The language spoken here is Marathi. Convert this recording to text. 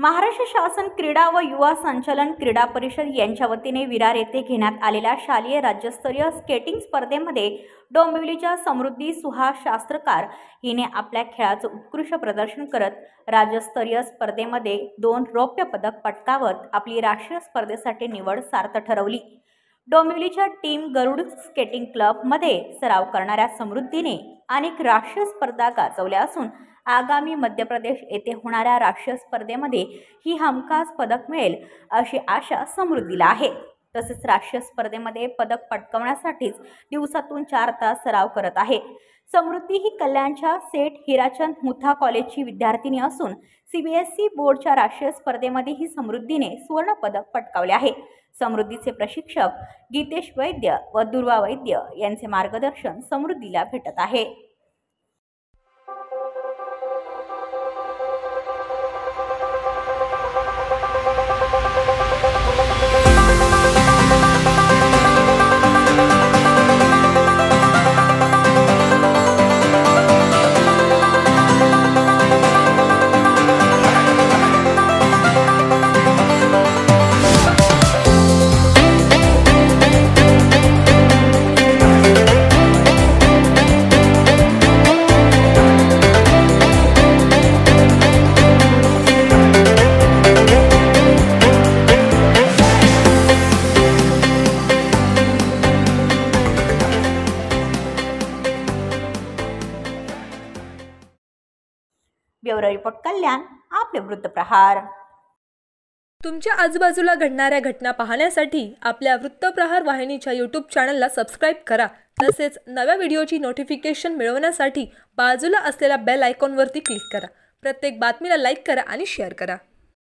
महाराष्ट्र शासन क्रीडा व युवा संचालन क्रीडा परिषद यांच्या वतीने विरार येथे घेण्यात आलेल्या शालेय राज्यस्तरीय स्केटिंग स्पर्धेमध्ये डोंबिवलीच्या समृद्धी सुहास शास्त्रकार हिने आपल्या खेळाचं उत्कृष्ट प्रदर्शन करत राज्यस्तरीय स्पर्धेमध्ये 2 रौप्य पदक पटकावत आपली राष्ट्रीय स्पर्धेसाठी निवड सार्थ ठरवली। डोंबिवलीच्या टीम गरुड स्केटिंग क्लब मध्ये सराव करणाऱ्या समृद्धीने अनेक राष्ट्रीय स्पर्धा गाजवल्या असून आगामी मध्य प्रदेश येथे होणाऱ्या राष्ट्रीय स्पर्धेमध्ये ही हमखास पदक मिळेल अशी आशा समृद्धीला आहे। तसेच राष्ट्रीय स्पर्धेमध्ये पदक पटकावण्यासाठीच दिवसातून 4 तास सराव करत आहे। समृद्धी ही कल्याणच्या सेठ हिराचंद मुथा कॉलेजची विद्यार्थिनी असून CBSE बोर्डच्या राष्ट्रीय स्पर्धेमध्ये ही समृद्धीने सुवर्ण पदक पटकावले आहे। समृद्धीचे प्रशिक्षक गीतेश वैद्य व दुर्वा वैद्य यांचे मार्गदर्शन समृद्धीला भेटत आहे। ब्युरो रिपोर्ट कल्याण, आपले वृत्तप्रहार। तुमच्या आजूबाजूला घडणाऱ्या घटना पाहण्यासाठी आपल्या वृत्तप्रहार वाहिनीच्या YouTube चॅनलला सबस्क्राइब करा। तसेच नव्या व्हिडिओची नोटिफिकेशन मिळवण्यासाठी बाजूला असलेल्या बेल आयकॉनवरती क्लिक करा। प्रत्येक बातमीला लाईक करा आणि शेअर करा।